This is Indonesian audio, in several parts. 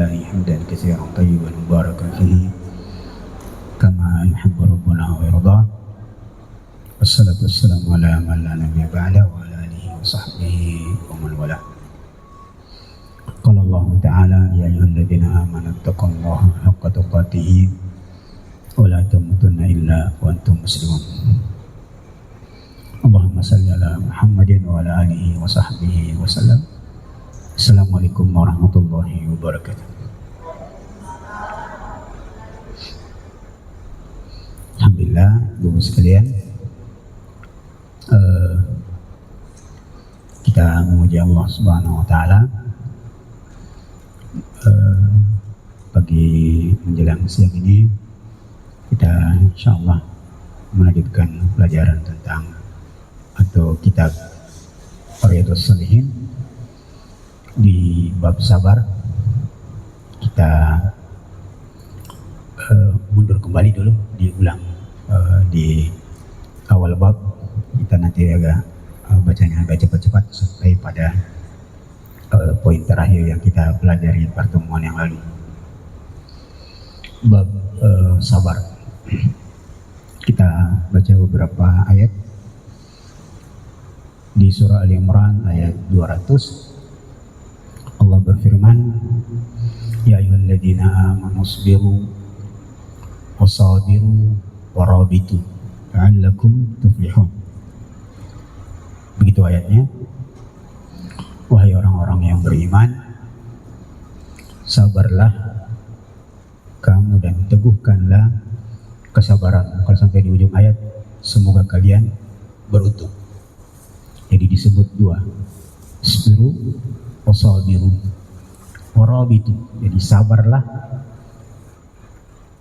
الله حمدا كثيرا طيبا مباركا فيه كما يحب ربنا ويرضى. والصلاة والسلام على من لا نبي بعده وعلى آله وصحبه ومن والاه. قال الله تعالى: يا أيها الذين آمنوا اتقوا الله حق تقاته ولا تموتن إلا وأنتم مسلمون. اللهم صل على محمد وعلى آله وصحبه وسلم. Assalamualaikum warahmatullahi wabarakatuh. Alhamdulillah, Bapak sekalian, kita memuji Allah Subhanahu Wa Taala pagi menjelang siang ini. Kita insyaallah melanjutkan pelajaran tentang atau kitab Riyadhus Shalihin di bab sabar. Kita mundur kembali dulu, diulang di awal bab. Kita nanti bacanya agak cepat-cepat sampai pada poin terakhir yang kita pelajari pertemuan yang lalu. Bab sabar. Kita baca beberapa ayat di surah Ali Imran ayat 200. Allah berfirman, ya ayyuhalladzina amanu sabiru wasabiru warabitu la'allakum tuflihun. Begitu ayatnya. Wahai orang-orang yang beriman, sabarlah kamu dan teguhkanlah kesabaran. Kalau sampai di ujung ayat, semoga kalian beruntung. Jadi disebut dua, sabiru wasabiru warabitu. Jadi sabarlah,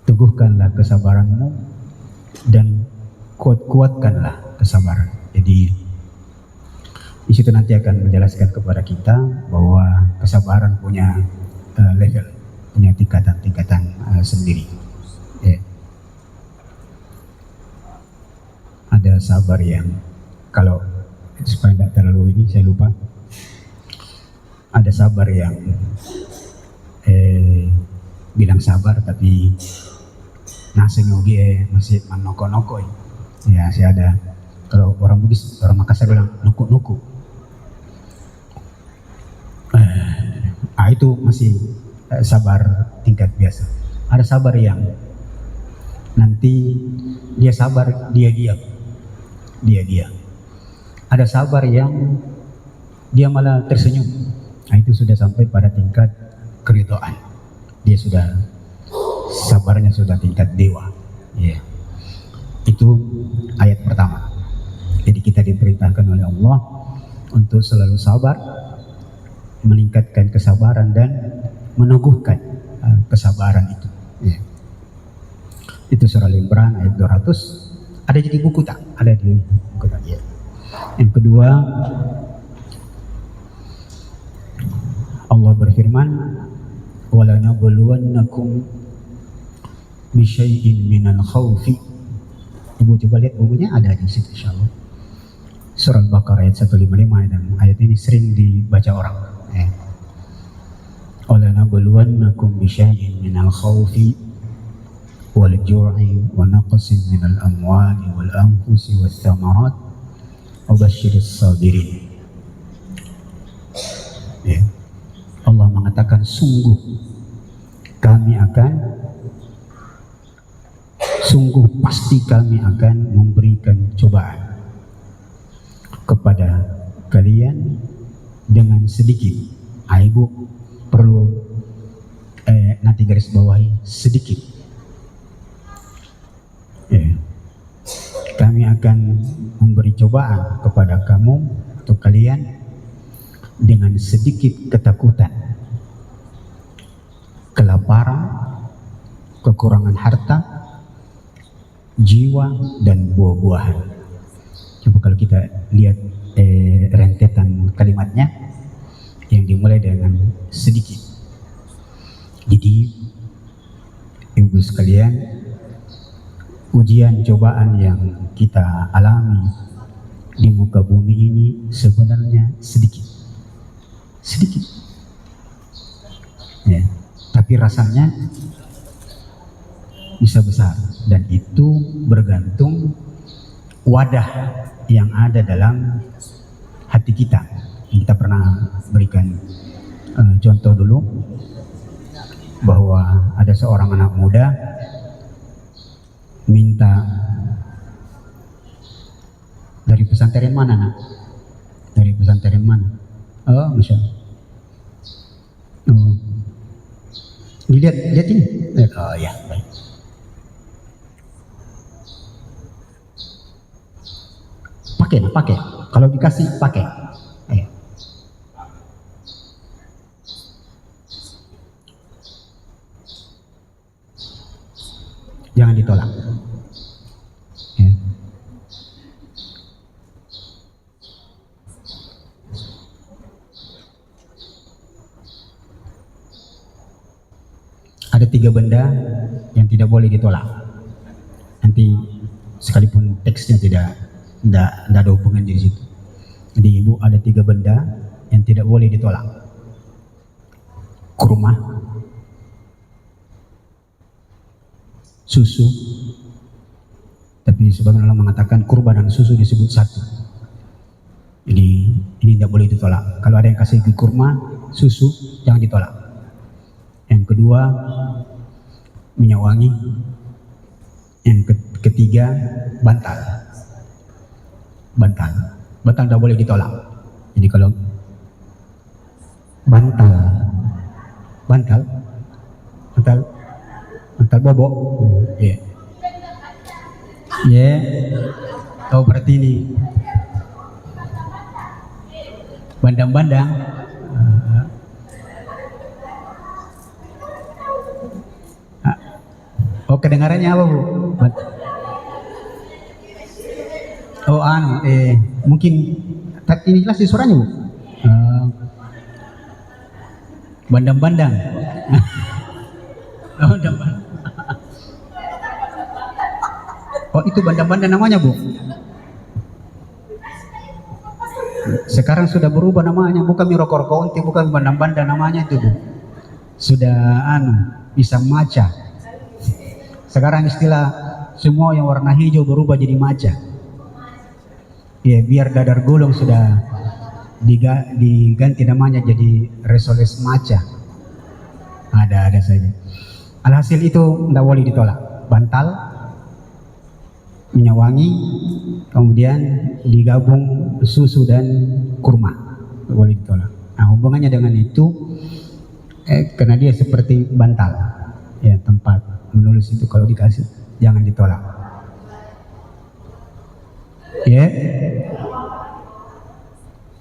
teguhkanlah kesabaranmu, dan kuatkanlah kesabaran. Jadi di situ nanti akan menjelaskan kepada kita bahwa kesabaran punya level, punya tingkatan sendiri. Ya. Ada sabar yang, kalau supaya tidak terlalu ini saya lupa, ada sabar yang bilang sabar tapi naseng oge masih manoko-noko. Ya, saya ada, kalau orang Bugis, orang Makassar bilang nuku-nuku. Itu masih sabar tingkat biasa. Ada sabar yang nanti dia sabar, dia diam. Ada sabar yang dia malah tersenyum. Itu sudah sampai pada tingkat keridhaan. Dia sudah, sabarnya sudah tingkat dewa. Ya. Itu ayat pertama. Jadi kita diperintahkan oleh Allah untuk selalu sabar, meningkatkan kesabaran dan meneguhkan kesabaran itu. Ya. Itu surah Al-Imran ayat 200. Ada jadi buku tak? Ada di buku tak? Ya. Yang kedua, Allah berfirman, wala nabluwannakum bisyai'in minal khawfi. Ibu coba lihat bukunya, ada di situ insyaallah. Surah Al-Baqarah ayat 155, dan ayat ini sering dibaca orang. Wala nabluwannakum bisyai'in minal khawfi wal ju'i wa naqsin minal amwali wal anfusi wath thamarat wa basyiris sabirin. Ya. Allah mengatakan, sungguh pasti kami akan memberikan cobaan kepada kalian dengan sedikit. Ibu perlu nanti garis bawahi sedikit. Kami akan memberi cobaan kepada kamu atau kalian dengan sedikit ketakutan, kelaparan, kekurangan harta, jiwa, dan buah-buahan. Coba kalau kita lihat rentetan kalimatnya yang dimulai dengan sedikit. Jadi ibu sekalian, ujian cobaan yang kita alami di muka bumi ini sebenarnya sedikit. Ya. tapi rasanya bisa besar, dan itu bergantung wadah yang ada dalam hati kita. Kita pernah berikan contoh dulu bahwa ada seorang anak muda minta dari pesantren mana, nak? Dari pesantren mana? Oh, Masya Allah. Oh. Dilihat, lihat ini. Oh ya, baik. Pakai. Kalau dikasih pakai. Ayo. Jangan ditolak. Ya. Ada 3 benda yang tidak boleh ditolak. Nanti sekalipun teksnya tidak ada hubungan di situ. Jadi ibu, ada 3 benda yang tidak boleh ditolak. Kurma, susu. Tapi sebagian ulama mengatakan kurma dan susu disebut satu. Jadi ini tidak boleh ditolak. Kalau ada yang kasih kurma, susu, jangan ditolak. Yang kedua, minyak wangi. Yang ketiga, bantal tidak boleh ditolak. Jadi kalau bantal bobok, ya, tahu berarti ini bandang-bandang. Oh, kedengarannya apa, Bu? Oh, mungkin ini jelas di suaranya, Bu. Bandang-bandang. Oh, bandang. Oh, itu bandang-bandang namanya, Bu. Sekarang sudah berubah namanya, bukan mirokor-konti, bukan bandang-bandang namanya itu, Bu. Sudah bisa maca. Sekarang istilah semua yang warna hijau berubah jadi maca. Ya, biar dadar gulung sudah diganti namanya jadi resoles maca. Ada saja. Alhasil itu tidak boleh ditolak. Bantal, minyak wangi, kemudian digabung susu dan kurma, tidak boleh ditolak. Nah, hubungannya dengan itu, karena dia seperti bantal, ya, tempat menulis itu kalau dikasih jangan ditolak. Ya,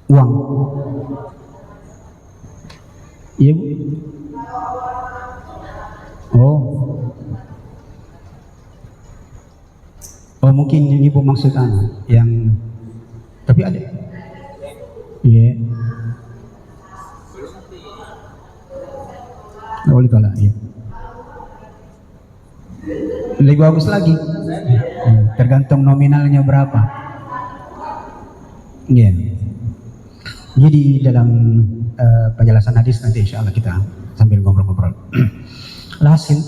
uang. Iya, Bu. Oh, mungkin yang Ibu maksud yang tapi ada. Iya. Nggak boleh tolak, ya. Lebih bagus lagi, tergantung nominalnya berapa. Ya. Jadi dalam penjelasan hadis nanti insya Allah kita sambil ngobrol-ngobrol. Alhasil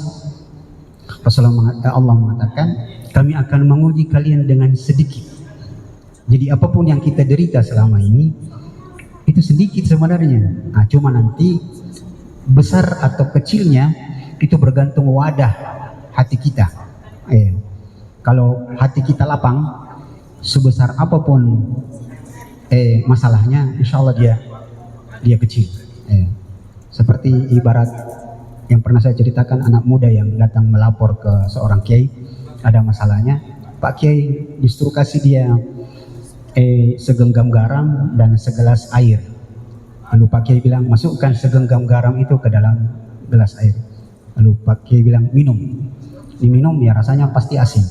Allah mengatakan, kami akan menguji kalian dengan sedikit. Jadi apapun yang kita derita selama ini itu sedikit sebenarnya. Nah, cuma nanti besar atau kecilnya itu bergantung wadah hati kita. Kalau hati kita lapang, sebesar apapun masalahnya, insya Allah dia kecil. Seperti ibarat yang pernah saya ceritakan, anak muda yang datang melapor ke seorang kiai, ada masalahnya. Pak Kiai justru kasih dia segenggam garam dan segelas air. Lalu Pak Kiai bilang, masukkan segenggam garam itu ke dalam gelas air. Lalu Pak Kiai bilang, minum. Diminum, ya rasanya pasti asin.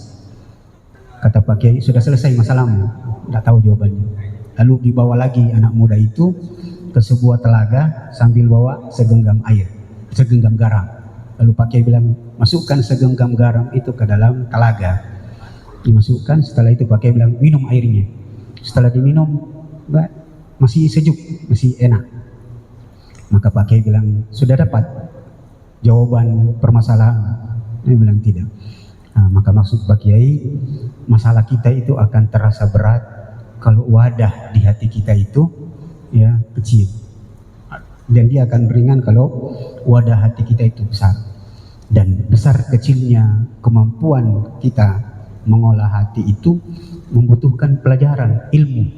Kata Pak Kiai, sudah selesai masalahmu. Tidak tahu jawabannya. Lalu dibawa lagi anak muda itu ke sebuah telaga sambil bawa segenggam air, segenggam garam. Lalu Pak Kiai bilang, masukkan segenggam garam itu ke dalam telaga. Dimasukkan, setelah itu Pak Kiai bilang, minum airnya. Setelah diminum, masih sejuk, masih enak. Maka Pak Kiai bilang, sudah dapat jawaban permasalahan. Dia bilang tidak. Maka maksud Pak Kiai, masalah kita itu akan terasa berat kalau wadah di hati kita itu ya kecil, dan dia akan ringan kalau wadah hati kita itu besar. Dan besar kecilnya kemampuan kita mengolah hati itu membutuhkan pelajaran, ilmu,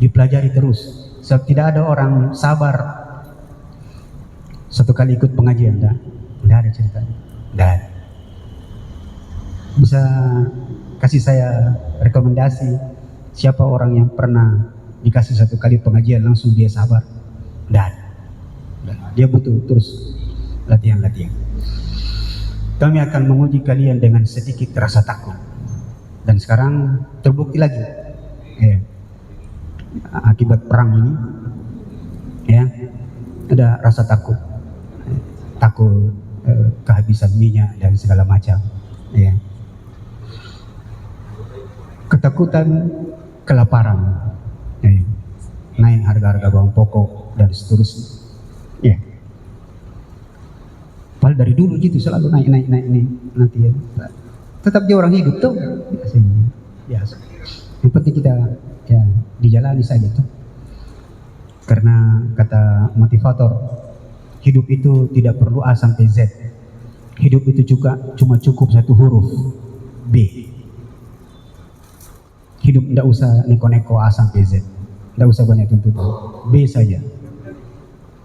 dipelajari terus. Sebab tidak ada orang sabar satu kali ikut pengajian, tidak ada ceritanya, tidak ada. Bisa kasih saya rekomendasi siapa orang yang pernah dikasih satu kali pengajian langsung dia sabar? Tidak ada. Dia butuh terus latihan-latihan. Kami akan menguji kalian dengan sedikit rasa takut. Dan sekarang terbukti lagi akibat perang ini ya, ada rasa takut, kehabisan minyak dan segala macam ya. Ketakutan kelaparan ya. Naik harga-harga bawang pokok dan seterusnya ya. Padahal dari dulu gitu selalu naik nanti ya. Tetap dia orang hidup tuh biasa. Yang penting kita ya dijalani saja tuh. Karena kata motivator, hidup itu tidak perlu A sampai Z. Hidup itu juga cuma cukup satu huruf, B. Hidup tidak usah neko-neko A sampai Z, tidak usah banyak tuntutan, B saja.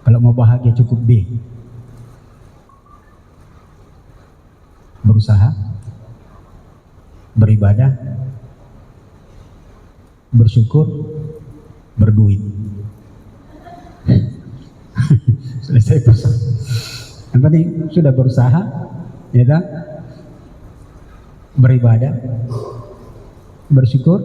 Kalau mau bahagia cukup B. Berusaha, beribadah, bersyukur, berduit. Selesai pesan. Yang penting sudah berusaha, ya kan? Beribadah, bersyukur,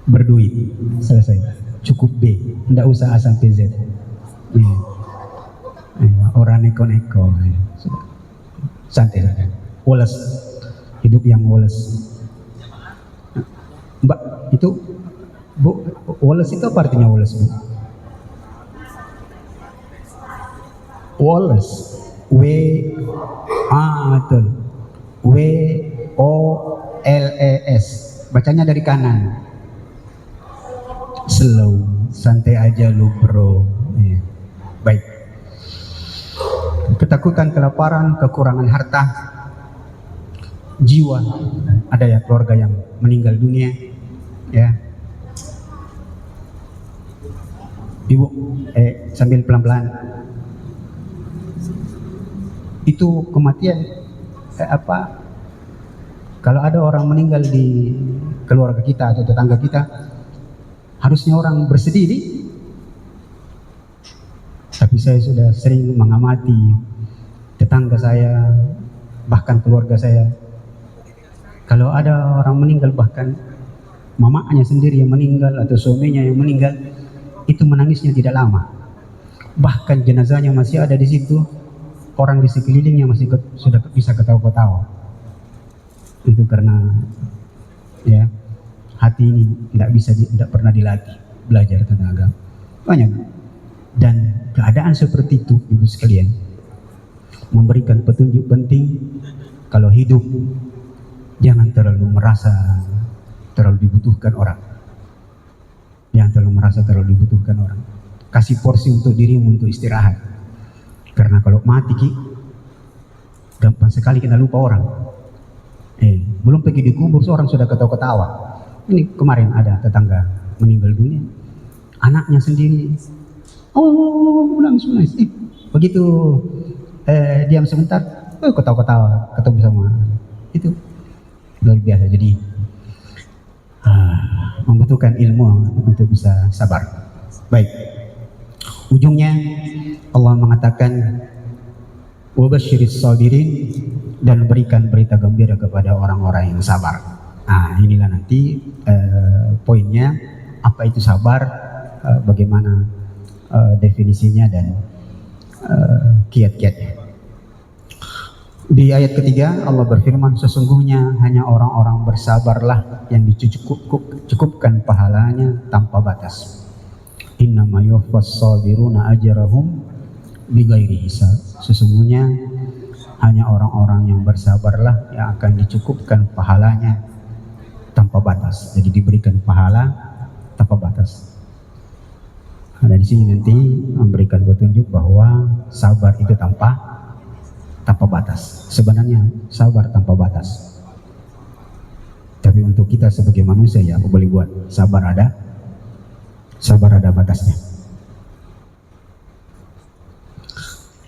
berduit. Selesai. Cukup B, tidak usah A sampai Z. Ya. Orang neko-neko. Santai saja. Woles, hidup yang woles. Mbak, itu Bu, woles itu apa artinya woles, Bu? Woles, betul, WOLES, bacanya dari kanan. Slow, santai aja lu bro. Ya. Baik. Ketakutan, kelaparan, kekurangan harta, jiwa. Ada ya keluarga yang meninggal dunia, ya. Ibu, sambil pelan-pelan. Itu kematian kalau ada orang meninggal di keluarga kita atau tetangga kita, harusnya orang bersedih nih. Tapi saya sudah sering mengamati tetangga saya, bahkan keluarga saya. Kalau ada orang meninggal, bahkan mamanya sendiri yang meninggal atau suaminya yang meninggal, itu menangisnya tidak lama. Bahkan jenazahnya masih ada di situ, orang di sekelilingnya masih sudah bisa ketawa-ketawa. Itu karena ya hati ini tidak pernah dilatih belajar tentang agama. Banyak. Dan keadaan seperti itu, ibu sekalian, memberikan petunjuk penting kalau hidup jangan terlalu merasa terlalu dibutuhkan orang. Jangan terlalu merasa terlalu dibutuhkan orang. Kasih porsi untuk dirimu untuk istirahat. Karena kalau mati gampang sekali kita lupa orang. Belum pergi dikubur seorang sudah ketawa-ketawa. Ini kemarin ada tetangga meninggal dunia, anaknya sendiri. Nangis. Begitu diam sebentar, ketawa-ketawa, ketemu sama itu. Luar biasa. Jadi membutuhkan ilmu untuk bisa sabar. Baik. Ujungnya Allah mengatakan wabasyiris sabirin, dan berikan berita gembira kepada orang-orang yang sabar. Nah, inilah nanti poinnya, apa itu sabar, bagaimana definisinya dan kiat-kiatnya. Di ayat ketiga Allah berfirman, sesungguhnya hanya orang-orang bersabarlah yang dicukupkan pahalanya tanpa batas. Innama yuwaffas sabiruna ajrahum bighairi hisab. Sesungguhnya hanya orang-orang yang bersabarlah yang akan dicukupkan pahalanya tanpa batas. Jadi diberikan pahala tanpa batas. Nah, di sini nanti memberikan petunjuk bahwa sabar itu tanpa batas. Sebenarnya sabar tanpa batas. Tapi untuk kita sebagai manusia ya apa boleh buat, sabar ada batasnya.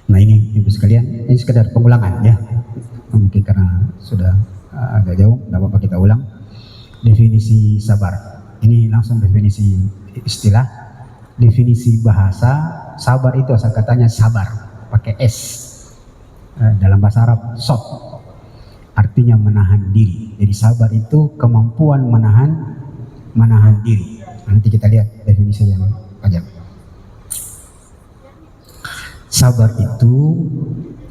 Nah ini ibu sekalian, ini sekedar pengulangan ya. Mungkin karena sudah agak jauh, tidak apa-apa kita ulang. Definisi sabar. Ini langsung definisi istilah. Definisi bahasa, sabar itu asal katanya sabar, pakai S. Dalam bahasa Arab, sob. Artinya menahan diri. Jadi sabar itu kemampuan menahan diri. Nanti kita lihat definisi yang panjang. Sabar itu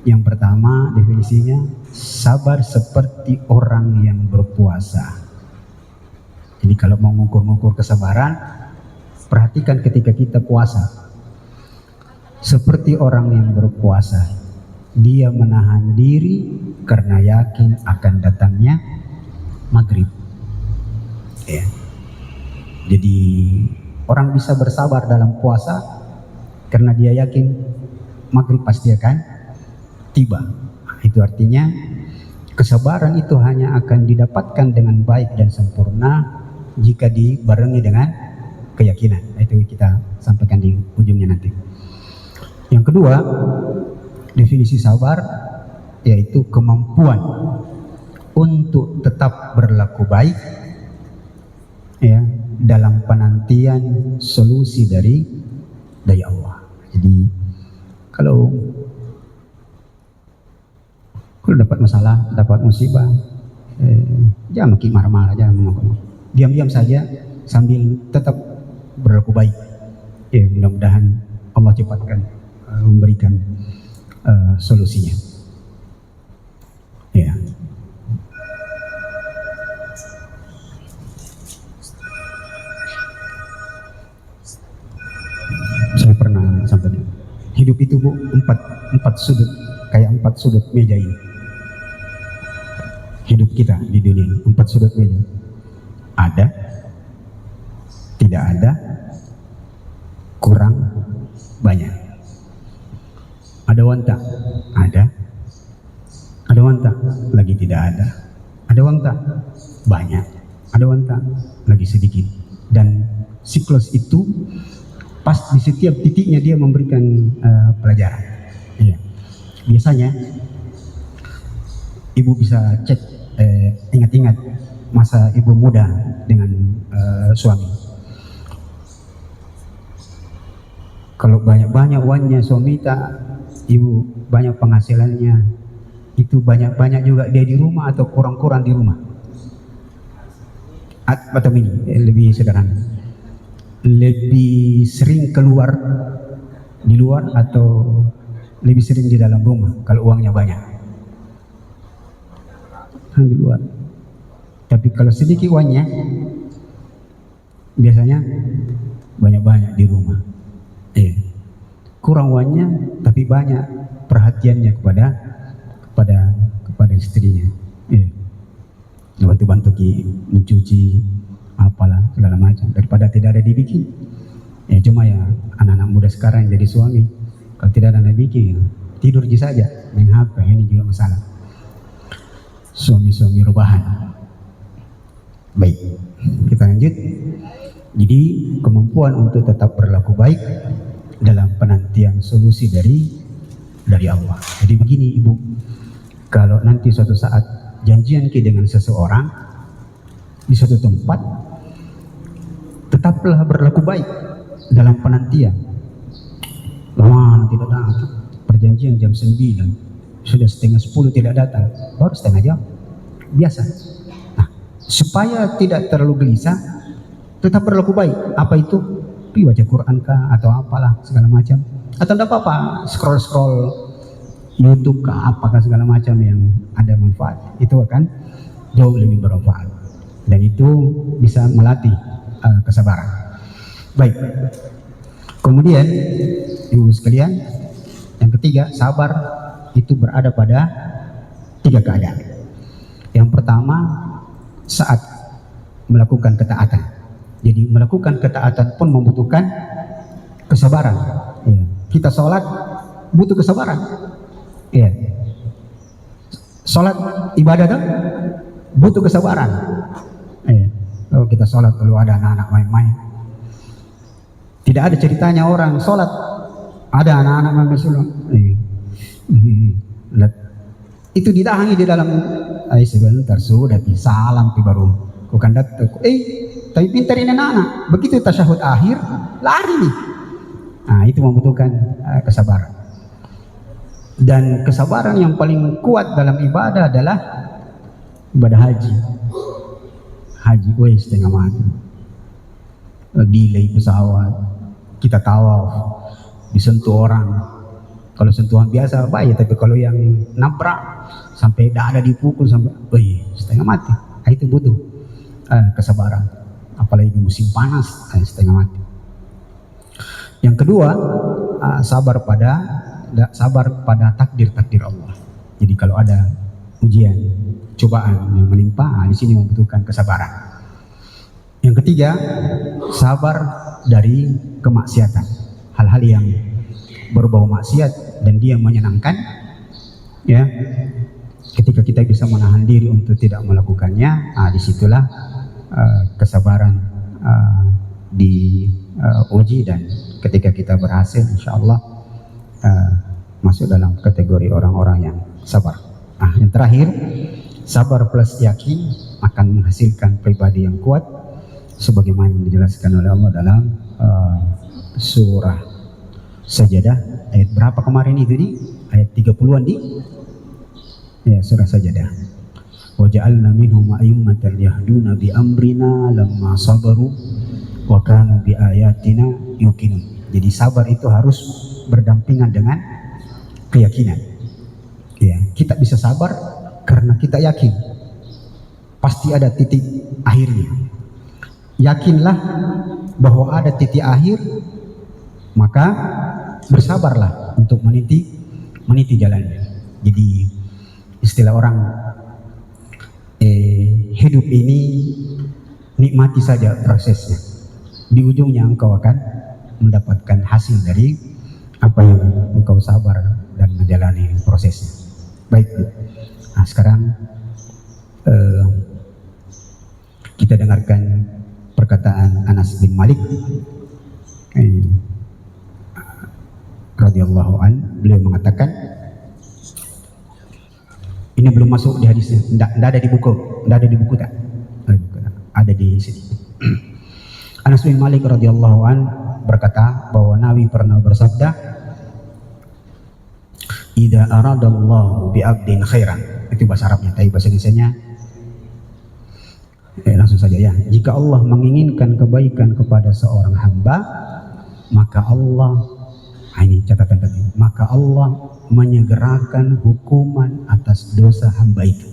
yang pertama definisinya, sabar seperti orang yang berpuasa. Jadi kalau mau mengukur kesabaran, perhatikan ketika kita puasa. Seperti orang yang berpuasa, dia menahan diri karena yakin akan datangnya maghrib. Ya. Jadi orang bisa bersabar dalam puasa karena dia yakin maghrib pasti akan tiba. Itu artinya kesabaran itu hanya akan didapatkan dengan baik dan sempurna jika dibarengi dengan keyakinan. Itu kita sampaikan di ujungnya nanti. Yang kedua, definisi sabar yaitu kemampuan untuk tetap berlaku baik ya dalam penantian solusi dari Allah. Jadi kalau dapat masalah, dapat musibah, jangan makin marah-marah, jangan mengapa-ngapa. Diam-diam saja sambil tetap berlaku baik. Ya, mudah-mudahan Allah cepatkan memberikan solusinya. Ya. Saya pernah sampaikan. Hidup itu Bu, empat sudut, kayak 4 sudut meja ini. Hidup kita di dunia ini, 4 sudut meja. Ada, tidak ada, kurang, banyak. Ada wanta, ada wanta, lagi tidak ada. Ada wanta, banyak. Ada wanta, lagi sedikit. Dan siklus itu pas di setiap titiknya dia memberikan pelajaran. Iya. Biasanya ibu bisa cek, ingat-ingat masa ibu muda dengan suami. Kalau banyak-banyak uangnya suami tak, ibu banyak penghasilannya, itu banyak-banyak juga dia di rumah atau kurang-kurang di rumah. Atau ini lebih sederhana. Lebih sering keluar di luar atau lebih sering di dalam rumah kalau uangnya banyak? Di luar. Tapi kalau sedikit uangnya, biasanya banyak-banyak di rumah. Kurang uangnya tapi banyak perhatiannya kepada istrinya. Bantu-bantu mencuci apalah segala macam daripada tidak ada dibikin. Cuma ya anak-anak muda sekarang yang jadi suami kalau tidak ada dibikin tidur saja main HP. Ini juga masalah suami-suami rubahan. Baik, kita lanjut. Jadi kemampuan untuk tetap berlaku baik dalam penantian solusi dari Allah. Jadi begini Ibu, kalau nanti suatu saat janjian dengan seseorang di suatu tempat, tetaplah berlaku baik dalam penantian. Lama tidak datang, perjanjian jam 9, sudah setengah 10 tidak datang, baru setengah jam, biasa. Nah, supaya tidak terlalu gelisah, tetap berlaku baik. Apa itu? Baca Quran kah atau apalah segala macam, atau tidak apa-apa scroll YouTube kah apakah segala macam yang ada manfaat, itu akan jauh lebih bermanfaat dan itu bisa melatih kesabaran. Baik, kemudian ibu sekalian, Yang ketiga, sabar itu berada pada 3 keadaan. Yang pertama, saat melakukan ketaatan. Jadi melakukan ketaatan pun membutuhkan kesabaran. Ya. Kita sholat butuh kesabaran. Ya. Sholat ibadah kan butuh kesabaran. Ya. Kalau kita sholat, kalau ada anak-anak main-main, tidak ada ceritanya orang sholat ada anak-anak main sholat. Itu ditahangi di dalam. Sebentar sudah salam baru bukan datang. Tapi pintar ini anak-anak. Begitu tasyahud akhir lari nih. Nah, itu membutuhkan kesabaran. Dan kesabaran yang paling kuat dalam ibadah adalah ibadah haji. Haji, setengah mati. Delay pesawat, kita tawaf, disentuh orang. Kalau sentuhan biasa baik, tapi kalau yang nabrak sampai dada dipukul sampai, setengah mati. Nah, itu butuh kesabaran. Apalagi musim panas, setengah mati. Yang kedua, sabar pada takdir Allah. Jadi kalau ada ujian, cobaan yang menimpa, di sini membutuhkan kesabaran. Yang ketiga, sabar dari kemaksiatan, hal-hal yang berbau maksiat dan dia menyenangkan, ya. Ketika kita bisa menahan diri untuk tidak melakukannya, disitulah kesabaran diuji, dan ketika kita berhasil, insya Allah masuk dalam kategori orang-orang yang sabar. Yang terakhir, sabar plus yakin akan menghasilkan pribadi yang kuat, sebagaimana dijelaskan oleh Allah dalam surah Sajadah ayat berapa kemarin itu di ayat 30-an di surah Sajadah. Wa ja'alna minhum a'immatan yahduna bi amrina lamma sabaru wa kanu bi ayatina yuqinun. Jadi sabar itu harus berdampingan dengan keyakinan. Ya, kita bisa sabar karena kita yakin pasti ada titik akhirnya. Yakinlah bahwa ada titik akhir, maka bersabarlah untuk meniti jalannya. Jadi istilah orang, hidup ini nikmati saja prosesnya. Di ujungnya engkau akan mendapatkan hasil dari apa yang engkau sabar dan menjalani prosesnya. Baik, nah sekarang kita dengarkan perkataan Anas bin Malik radhiyallahu an. Beliau mengatakan, ini belum masuk di hadisnya, tidak ada di buku, tak? Ada di sini. Anas bin Malik radhiyallahu an berkata bahwa Nabi pernah bersabda, "Idza aradallahu bi 'abdin khairan." Itu bahasa Arabnya, tapi bahasa Indonesianya langsung saja ya. Jika Allah menginginkan kebaikan kepada seorang hamba, maka Allah, ini catatan tadi, maka Allah menyegerakan hukuman atas dosa hamba itu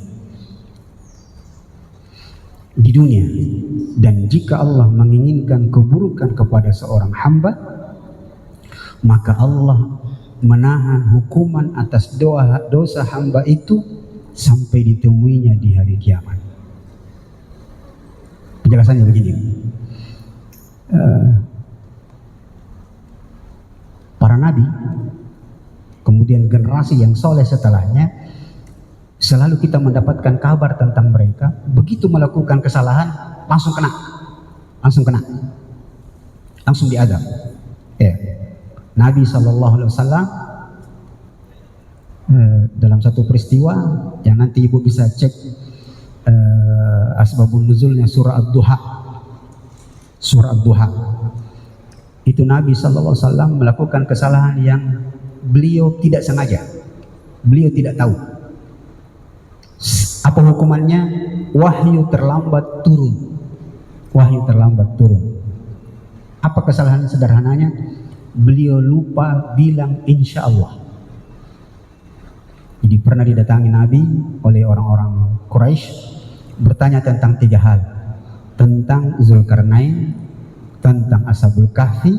di dunia. Dan jika Allah menginginkan keburukan kepada seorang hamba, maka Allah menahan hukuman atas dosa hamba itu sampai ditemuinya di hari kiamat. Penjelasannya begini, para nabi, kemudian generasi yang soleh setelahnya, selalu kita mendapatkan kabar tentang mereka, begitu melakukan kesalahan langsung kena, langsung diadab. Nabi SAW dalam satu peristiwa yang nanti ibu bisa cek asbabun nuzulnya, surah Ad-Duha. Itu Nabi SAW melakukan kesalahan yang beliau tidak sengaja, beliau tidak tahu. Apa hukumannya? Wahyu terlambat turun. Apa kesalahan sederhananya? Beliau lupa bilang insya Allah. Jadi pernah didatangi Nabi oleh orang-orang Quraisy, bertanya tentang 3 hal, tentang Zulkarnain, tentang Ashabul Kahfi,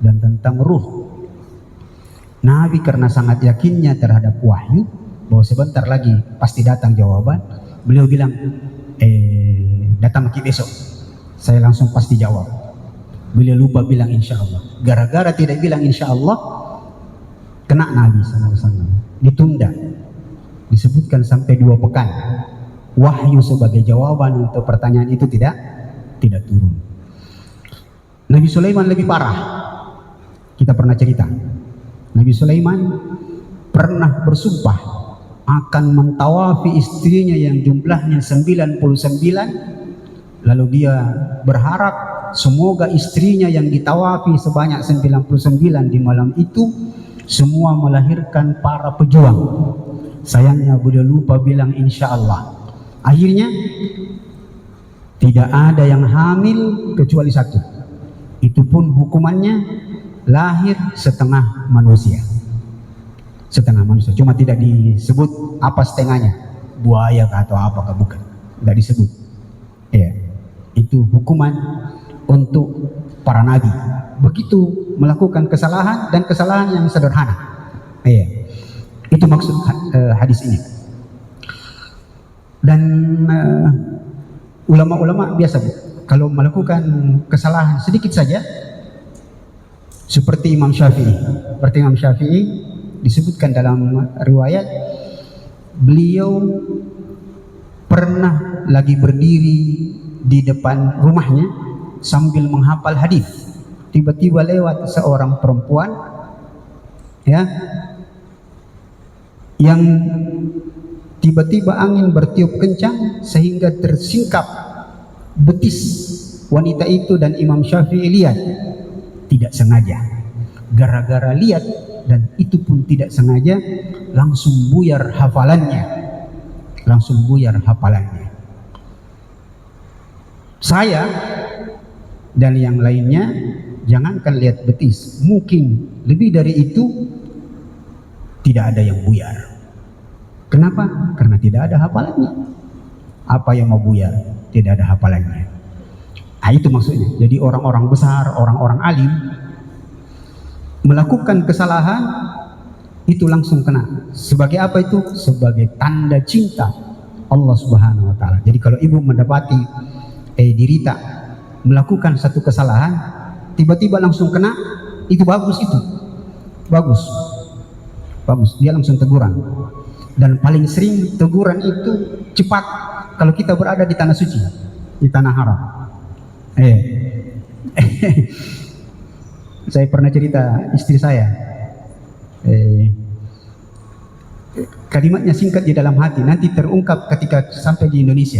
dan tentang ruh. Nabi karena sangat yakinnya terhadap wahyu bahwa sebentar lagi pasti datang jawaban, beliau bilang, datang lagi besok, saya langsung pasti jawab. Beliau lupa bilang insya Allah. Gara-gara tidak bilang insya Allah, kena Nabi SAW, ditunda, disebutkan sampai 2 pekan. Wahyu sebagai jawaban untuk pertanyaan itu tidak turun. Nabi Sulaiman lebih parah. Kita pernah cerita, Nabi Sulaiman pernah bersumpah akan mentawafi istrinya yang jumlahnya 99, lalu dia berharap semoga istrinya yang ditawafi sebanyak 99 di malam itu semua melahirkan para pejuang. Sayangnya beliau lupa bilang insya Allah. Akhirnya tidak ada yang hamil kecuali 1. Itu pun hukumannya lahir setengah manusia. Setengah manusia, cuma tidak disebut apa setengahnya, buaya atau apakah, bukan, tidak disebut. Ya, itu hukuman untuk para nabi. Begitu melakukan kesalahan dan kesalahan yang sederhana. Ya, itu maksud hadis ini. Dan ulama-ulama biasa kalau melakukan kesalahan sedikit saja, seperti Imam Syafi'i. Seperti Imam Syafi'i disebutkan dalam riwayat, beliau pernah lagi berdiri di depan rumahnya sambil menghafal hadis. Tiba-tiba lewat seorang perempuan, ya, yang tiba-tiba angin bertiup kencang sehingga tersingkap betis wanita itu, dan Imam Syafi'i lihat, tidak sengaja. Gara-gara lihat dan itu pun tidak sengaja, langsung buyar hafalannya. Langsung buyar hafalannya. Saya dan yang lainnya jangankan lihat betis, mungkin lebih dari itu tidak ada yang buyar. Kenapa? Karena tidak ada hafalannya. Apa yang mau buyar? Tidak ada hafalannya. Nah, itu maksudnya. Jadi orang-orang besar, orang-orang alim melakukan kesalahan itu langsung kena. Sebagai apa itu? Sebagai tanda cinta Allah Subhanahu wa taala. Jadi kalau ibu mendapati dirita melakukan satu kesalahan, tiba-tiba langsung kena, itu bagus itu. Bagus. Bagus. Dia langsung teguran. Dan paling sering teguran itu cepat kalau kita berada di tanah suci, di tanah haram. Saya pernah cerita istri saya, kalimatnya singkat di dalam hati, nanti terungkap ketika sampai di Indonesia.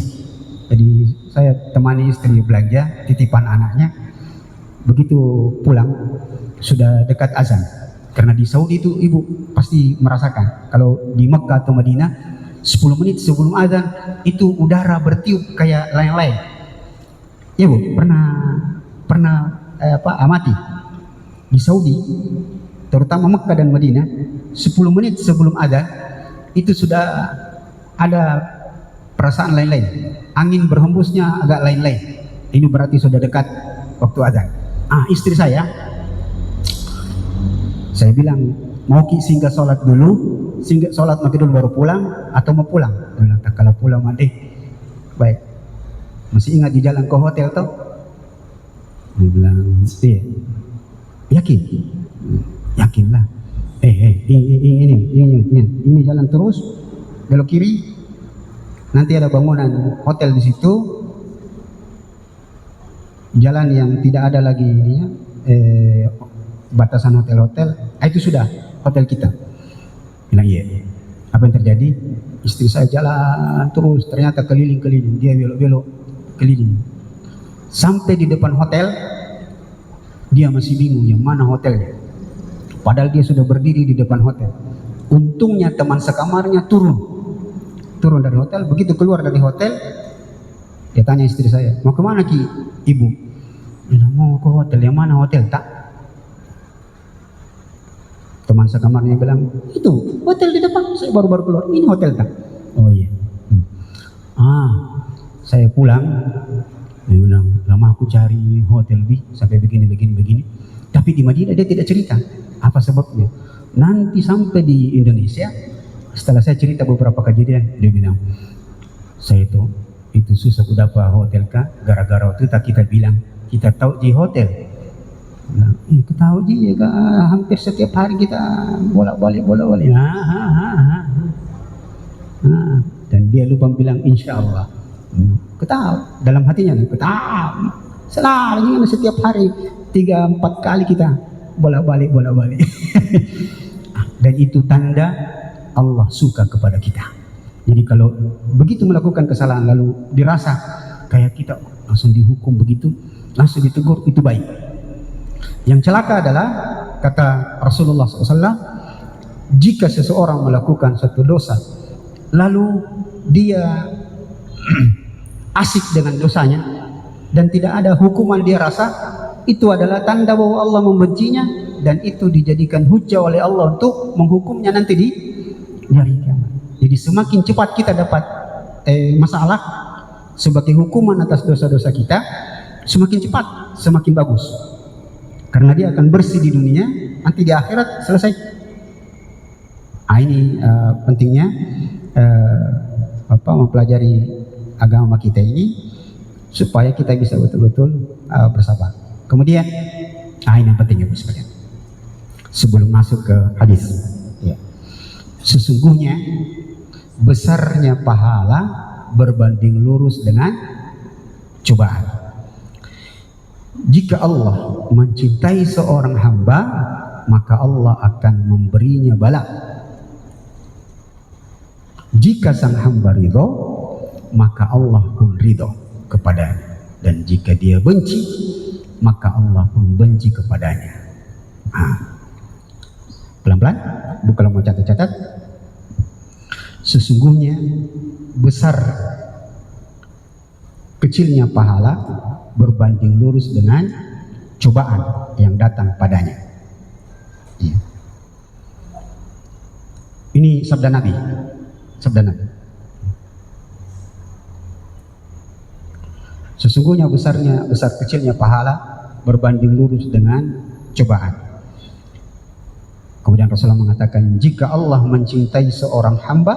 Jadi saya temani istri belanja titipan anaknya, begitu pulang sudah dekat azan. Karena di Saudi itu ibu pasti merasakan, kalau di Mekah atau Madinah 10 menit sebelum azan itu udara bertiup kayak layang-layang. Ya bu, pernah amati di Saudi, terutama Mekah dan Madinah, 10 menit sebelum azan itu sudah ada perasaan lain-lain. Angin berhembusnya agak lain-lain. Ini berarti sudah dekat waktu azan. Istri saya bilang, mau singgah sholat dulu, singgah sholat mati dulu baru pulang, atau mau pulang? Dia bilang, kalau pulang mati, baik. Masih ingat di jalan ke hotel toh? Dia bilang, iya. Yakin? Yakinlah. Ini jalan terus, belok kiri, nanti ada bangunan hotel di situ, jalan yang tidak ada lagi ininya, batasan hotel-hotel, itu sudah hotel kita. Bilang iya. Apa yang terjadi? Istri saya jalan terus, ternyata keliling-keliling, dia belok-belok keliling. Sampai di depan hotel, dia masih bingung yang mana hotelnya. Padahal dia sudah berdiri di depan hotel. Untungnya teman sekamarnya turun dari hotel. Begitu keluar dari hotel, dia tanya istri saya, mau kemana Ki? Ibu bilang, mau ke hotel. Yang mana hotel? Tak. Teman sekamarnya bilang, itu hotel di depan, saya baru keluar, ini hotel tak? Oh iya. Saya pulang, dia bilang, lama aku cari hotel sampai begini. Tapi di Madinah dia tidak cerita apa sebabnya. Nanti sampai di Indonesia, setelah saya cerita beberapa kejadian, dia bilang, saya itu susah dapat hotel kah? Gara-gara waktu itu kita bilang kita tahu di hotel. Nah, itu tahu ji ya, hampir setiap hari kita bolak-balik. Dan dia lupa bilang insya Allah. Ketahu dalam hatinya, ketahu selalu setiap hari 3-4 kali kita bolak-balik. Dan itu tanda Allah suka kepada kita. Jadi kalau begitu melakukan kesalahan lalu dirasa kayak kita langsung dihukum begitu, langsung ditegur, itu baik. Yang celaka adalah kata Rasulullah SAW, jika seseorang melakukan satu dosa lalu dia asik dengan dosanya dan tidak ada hukuman dia rasa, itu adalah tanda bahwa Allah membencinya, dan itu dijadikan hujah oleh Allah untuk menghukumnya nanti di hari kiamat. Jadi semakin cepat kita dapat masalah sebagai hukuman atas dosa-dosa kita, semakin cepat semakin bagus, karena dia akan bersih di dunia, nanti di akhirat selesai. Ini pentingnya mempelajari agama kita ini supaya kita bisa betul-betul bersabar. Kemudian ini yang penting, Ibu sekalian, sebelum masuk ke hadis, ya. Sesungguhnya besarnya pahala berbanding lurus dengan cobaan. Jika Allah mencintai seorang hamba, maka Allah akan memberinya bala. Jika sang hamba ridho, maka Allah pun ridho kepadanya. Dan jika dia benci, maka Allah pun benci kepadanya. Pelan-pelan, kalau mau catat-catat. Sesungguhnya besar kecilnya pahala berbanding lurus dengan cobaan yang datang padanya. Ya. Ini sabda Nabi. Sesungguhnya besar kecilnya pahala berbanding lurus dengan cobaan. Kemudian Rasulullah mengatakan, jika Allah mencintai seorang hamba,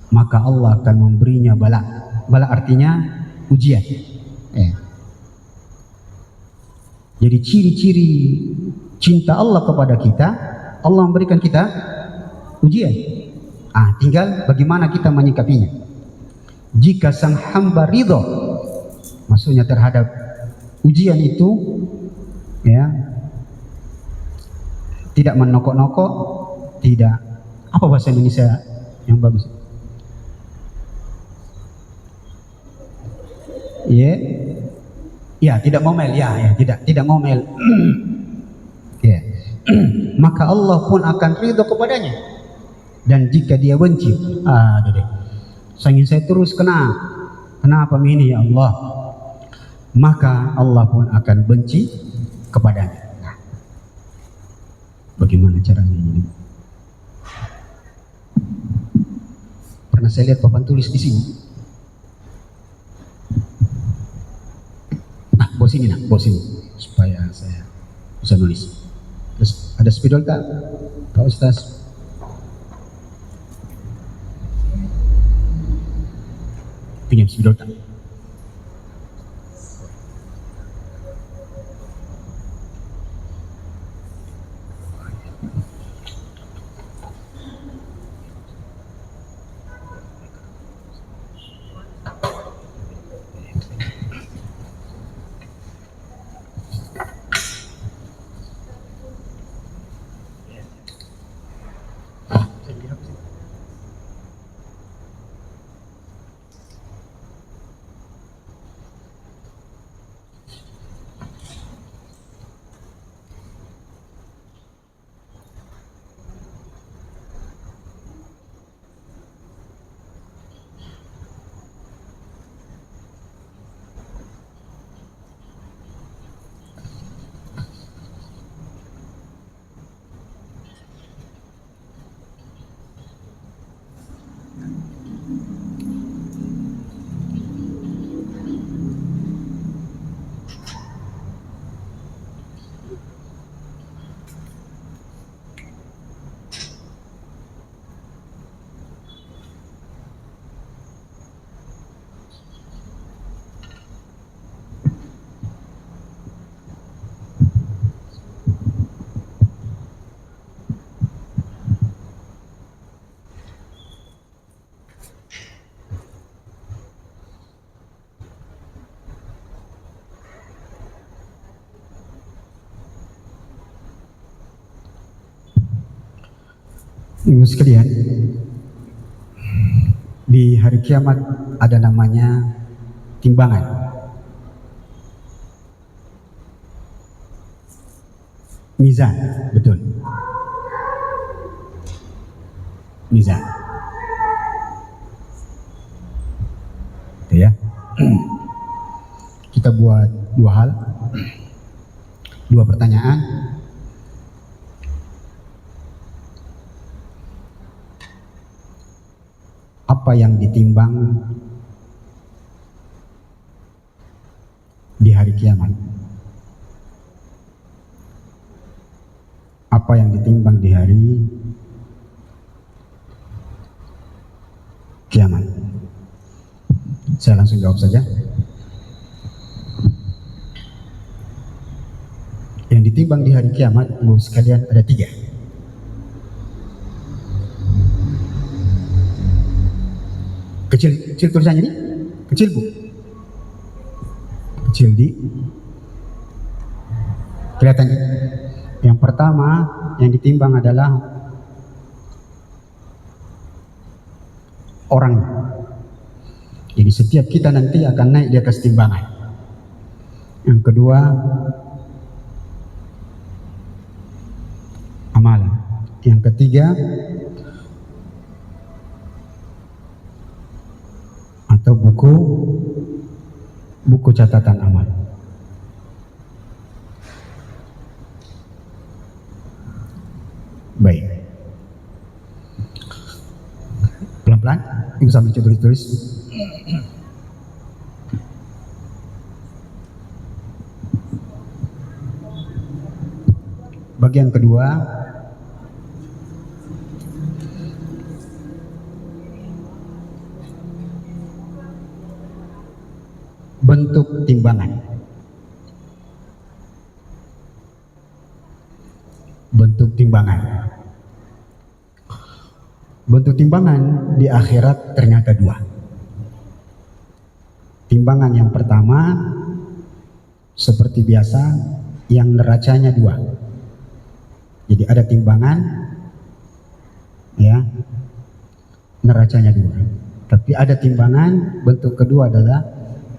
maka Allah akan memberinya bala. Bala artinya ujian. Jadi ciri-ciri cinta Allah kepada kita, Allah memberikan kita ujian. Tinggal bagaimana kita menyikapinya. Jika sang hamba ridho, maksudnya terhadap ujian itu, ya, tidak menokok-nokok, tidak, apa bahasa Indonesia yang bagus? Ya, tidak ngomel, tidak ngomel. Ya. Maka Allah pun akan ridho kepadanya. Dan jika dia benci, saya terus kenapa ini ya Allah, maka Allah pun akan benci kepadanya. Bagaimana caranya ini? Pernah saya lihat papan tulis di sini. Bos ini supaya saya bisa nulis. Terus ada spidol tak, Pak Ustaz? Pinjam spidol tak? Ibu sekalian, di hari kiamat ada namanya timbangan. Mizan, betul. Mizan. Itu ya. Kita buat dua hal, dua pertanyaan. Apa yang ditimbang di hari kiamat? Apa yang ditimbang di hari kiamat? Saya langsung jawab saja. Yang ditimbang di hari kiamat, Ibu sekalian, ada 3. Kecil tulisannya ini? Kecil, Bu? Kecil di kelihatan. Yang pertama yang ditimbang adalah orang. Jadi setiap kita nanti akan naik di atas timbangan. Yang kedua, amalan. Yang ketiga, atau buku catatan amal. Baik. Pelan-pelan, Ibu sambil tulis-tulis. Bagian kedua, bentuk timbangan. Bentuk timbangan. Bentuk timbangan di akhirat ternyata 2. Timbangan yang pertama seperti biasa, yang neracanya 2. Jadi ada timbangan, ya, neracanya 2. Tapi ada timbangan bentuk kedua adalah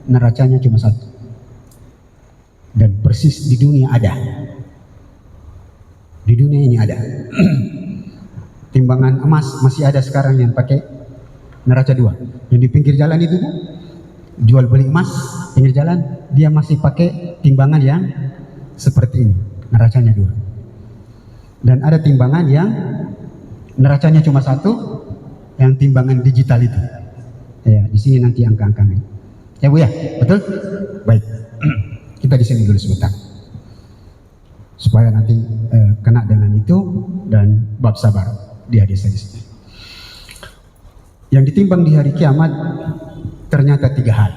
neracanya cuma 1. Dan persis di dunia ada. Di dunia ini ada. Timbangan emas masih ada sekarang yang pakai neraca 2. Yang di pinggir jalan itu, Bu, jual beli emas pinggir jalan, dia masih pakai timbangan yang seperti ini, neracanya 2. Dan ada timbangan yang neracanya cuma 1, yang timbangan digital itu. Ya, di sini nanti angka-angkanya. Ya, Bu, ya, betul? Baik. Kita di sini dulu sebentar. Supaya nanti kena dengan itu dan bab sabar di hadis hadis. Yang ditimbang di hari kiamat ternyata 3 hal.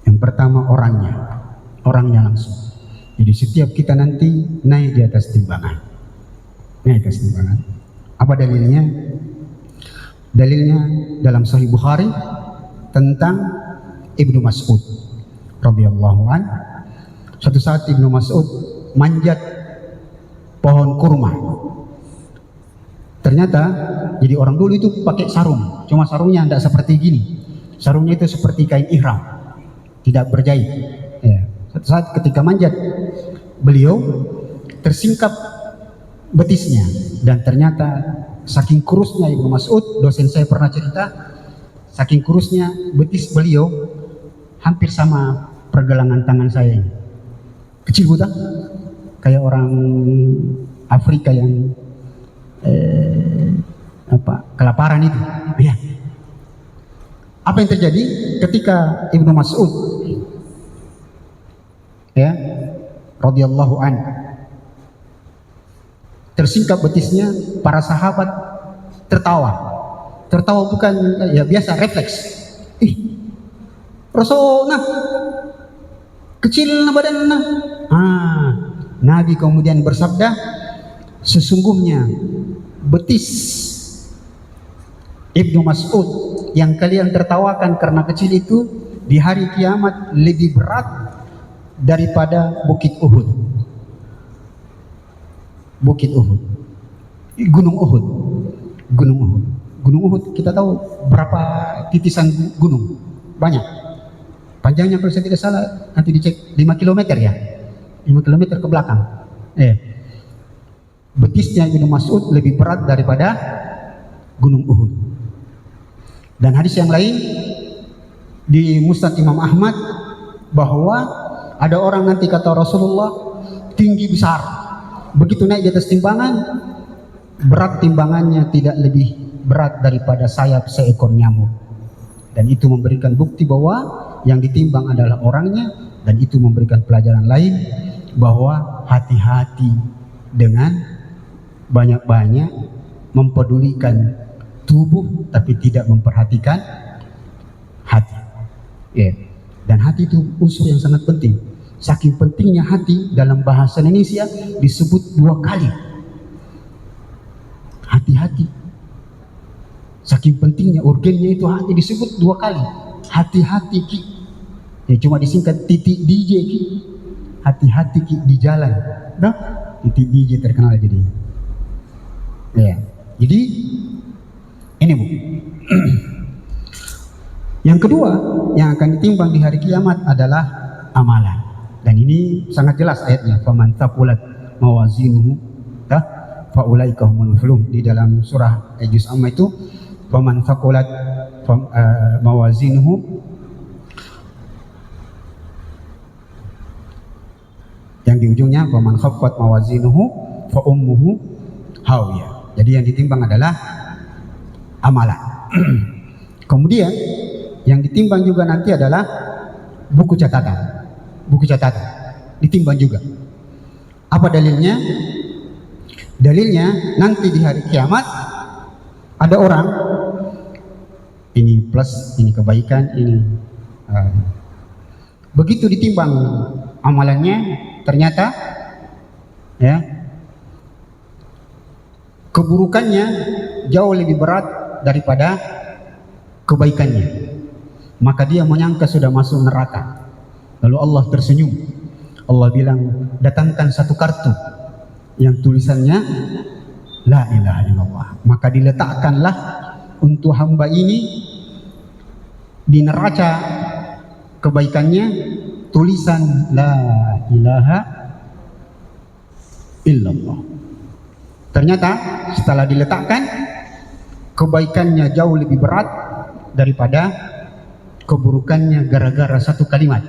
Yang pertama orangnya langsung. Jadi setiap kita nanti naik di atas timbangan. Naik di atas timbangan. Apa dalilnya? Dalilnya dalam Sahih Bukhari tentang Ibnu Mas'ud radhiyallahu an. Suatu saat Ibnu Mas'ud manjat pohon kurma. Ternyata jadi orang dulu itu pakai sarung, cuma sarungnya tidak seperti gini. Sarungnya itu seperti kain ihram, tidak berjahit. Ya. Suatu saat ketika manjat, beliau tersingkap betisnya, dan ternyata saking kurusnya Ibnu Mas'ud, dosen saya pernah cerita, saking kurusnya betis beliau hampir sama pergelangan tangan saya ini. Kecil, buta, kayak orang Afrika yang kelaparan itu. Ya. Apa yang terjadi ketika Ibnu Mas'ud, ya, radhiyallahu an, tersingkap betisnya, para sahabat tertawa bukan ya biasa, refleks. Rasulullah kecil badan. Nabi kemudian bersabda, sesungguhnya betis Ibnu Mas'ud yang kalian tertawakan karena kecil itu di hari kiamat lebih berat daripada Bukit Uhud. Bukit Uhud. Gunung Uhud. Gunung Uhud. Gunung Uhud kita tahu berapa titisan gunung? Banyak. Panjangnya kalau saya tidak salah nanti dicek 5 kilometer ya. 5 kilometer ke belakang. Betisnya Ibnu Mas'ud lebih berat daripada Gunung Uhud. Dan hadis yang lain di Musnad Imam Ahmad bahwa ada orang nanti kata Rasulullah tinggi besar, begitu naik di atas timbangan, berat timbangannya tidak lebih berat daripada sayap seekor nyamuk. Dan itu memberikan bukti bahwa yang ditimbang adalah orangnya, dan itu memberikan pelajaran lain bahwa hati-hati dengan banyak-banyak mempedulikan tubuh tapi tidak memperhatikan hati. Dan hati itu unsur yang sangat penting. Saking pentingnya hati, dalam bahasa Indonesia disebut 2 kali. Hati-hati. Saking pentingnya organnya itu hati disebut 2 kali. Hati-hati ki. Ya cuma disingkat titik DJ ki. Hati-hati ki di jalan. Nah, titik DJ terkenal jadi. Ya. Jadi ini Bu. Yang kedua yang akan ditimbang di hari kiamat adalah amalan. Dan ini sangat jelas ayatnya. Faman thaqulat mawazinuhu fa ulaika humul muflihun. Di dalam surah Juz Amma itu faman thaqulat mawazinuhu, yang di ujungnya faman khaffat mawazinuhu fa ummuhu hawiyah. Jadi yang ditimbang adalah amalan. Kemudian yang ditimbang juga nanti adalah buku catatan. Buku catatan ditimbang juga. Apa dalilnya? Dalilnya nanti di hari kiamat ada orang, ini plus, ini kebaikan, ini begitu ditimbang amalannya, ternyata ya keburukannya jauh lebih berat daripada kebaikannya. Maka dia menyangka sudah masuk neraka. Lalu Allah tersenyum. Allah bilang, datangkan satu kartu yang tulisannya La ilaha illallah. Maka diletakkanlah untuk hamba ini di neraca kebaikannya tulisan La ilaha illallah. Ternyata setelah diletakkan, kebaikannya jauh lebih berat daripada keburukannya gara-gara satu kalimat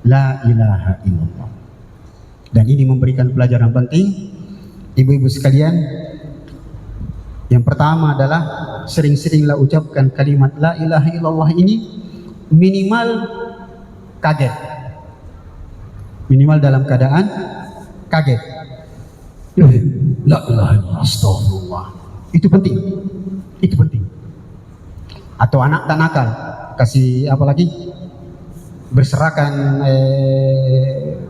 La ilaha illallah. Dan ini memberikan pelajaran penting ibu-ibu sekalian. Yang pertama adalah sering-seringlah ucapkan kalimat La ilaha illallah ini minimal kaget, minimal dalam keadaan kaget. La ilaha illallah, astagfirullah. Itu penting, itu penting. Atau anak tak nakal kasih apa lagi, berserakan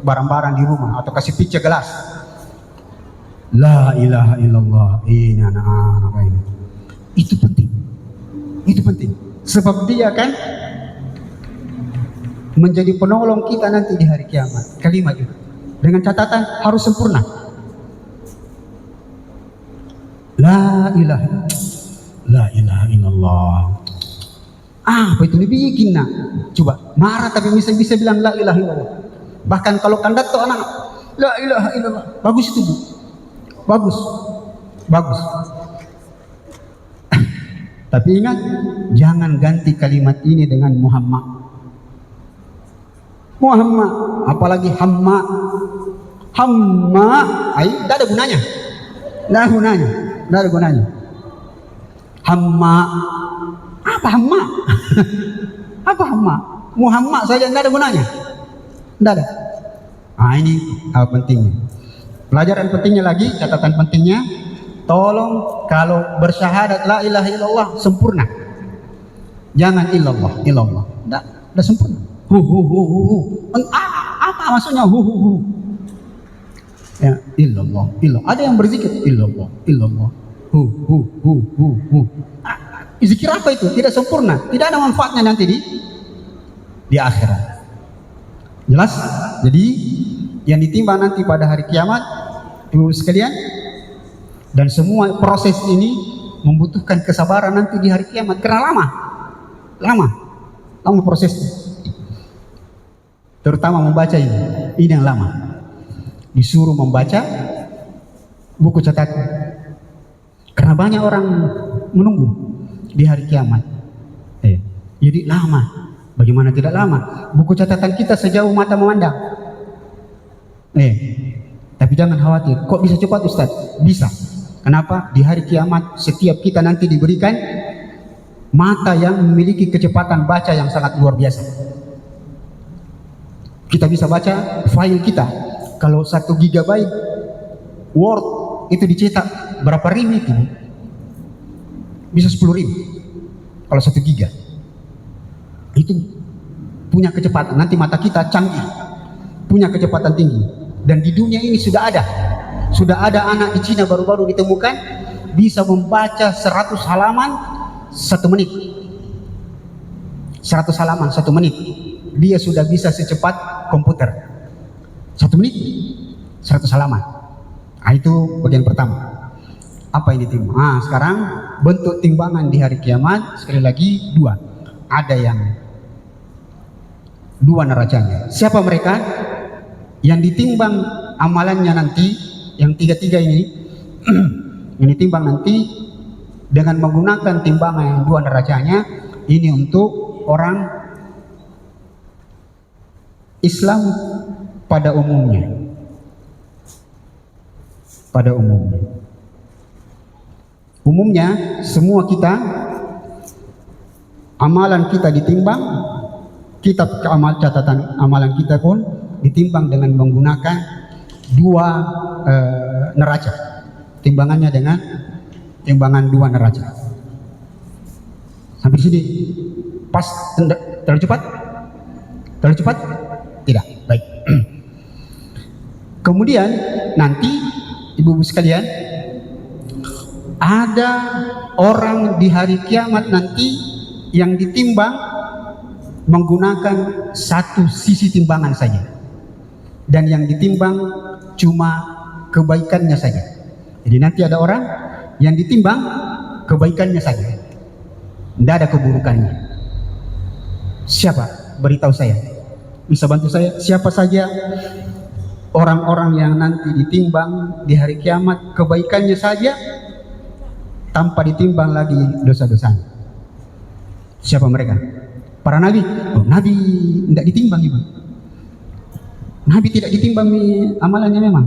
barang-barang di rumah atau kasih pica gelas La ilaha illallah, ini anak-anak ini. Itu penting, itu penting, sebab dia kan menjadi penolong kita nanti di hari kiamat. Kalimat itu dengan catatan harus sempurna. La ilaha illallah. Apa itu dibikin nak? Coba marah tapi bisa bilang La ilaha illallah. Bahkan kalau kandat tuh anak La ilaha illallah. Bagus itu Bu. Bagus. Bagus. Tapi ingat, jangan ganti kalimat ini dengan Muhammad. Muhammad, apalagi Hamma. Hamma, tidak ada gunanya. Tidak ada gunanya. Tidak ada gunanya. Hamma. Apa Hamma? Apa Hamma? Muhammad saja tidak ada gunanya. Tidak ada. Ini hal pentingnya. Pelajaran pentingnya lagi, catatan pentingnya, tolong kalau bersyahadat La ilaha illallah sempurna. Jangan illallah. Tidak sempurna. Apa maksudnya Ya, illallah. Ada yang berzikir illallah. Zikir apa itu? Tidak sempurna, tidak ada manfaatnya nanti di akhirat. Jelas? Jadi yang ditimbang nanti pada hari kiamat, ibu sekalian, Dan semua proses ini membutuhkan kesabaran nanti di hari kiamat, karena lama prosesnya. Terutama membaca ini yang lama. Disuruh membaca buku catatan, karena banyak orang menunggu di hari kiamat. Jadi lama. Bagaimana tidak lama? Buku catatan kita sejauh mata memandang. Tapi jangan khawatir. Kok bisa cepat, Ustaz? Bisa. Kenapa? Di hari kiamat setiap kita nanti diberikan mata yang memiliki kecepatan baca yang sangat luar biasa. Kita bisa baca file kita. Kalau 1 GB Word itu dicetak berapa rim itu? Bisa 10 rim. Kalau 1 GB. Itu punya kecepatan. Nanti mata kita canggih, punya kecepatan tinggi. Dan di dunia ini sudah ada anak di Cina baru-baru ditemukan bisa membaca 100 halaman 1 menit. 100 halaman 1 menit. Dia sudah bisa secepat komputer. 1 menit 100 halaman. Itu bagian pertama. Apa ini timbang? Sekarang bentuk timbangan di hari kiamat sekali lagi 2. Ada yang 2 neracanya. Siapa mereka? Yang ditimbang amalannya nanti, yang 3 ini, yang ditimbang nanti dengan menggunakan timbangan yang 2 neracanya. Ini untuk orang Islam pada umumnya. Umumnya semua kita, amalan kita ditimbang, kitab catatan amalan kita pun ditimbang dengan menggunakan 2 neraca. Timbangannya dengan timbangan 2 neraca. Sampai sini pas? Terlalu cepat? Tidak. Baik. Kemudian nanti ibu-ibu sekalian, ada orang di hari kiamat nanti yang ditimbang menggunakan 1 sisi timbangan saja, dan yang ditimbang cuma kebaikannya saja. Jadi nanti ada orang yang ditimbang kebaikannya saja, tidak ada keburukannya. Siapa? Beritahu saya, bisa bantu saya? Siapa saja orang-orang yang nanti ditimbang di hari kiamat kebaikannya saja, tanpa ditimbang lagi dosa-dosanya? Siapa mereka? Para nabi. Nabi tidak ditimbang, ibu. Nabi tidak ditimbang amalannya memang.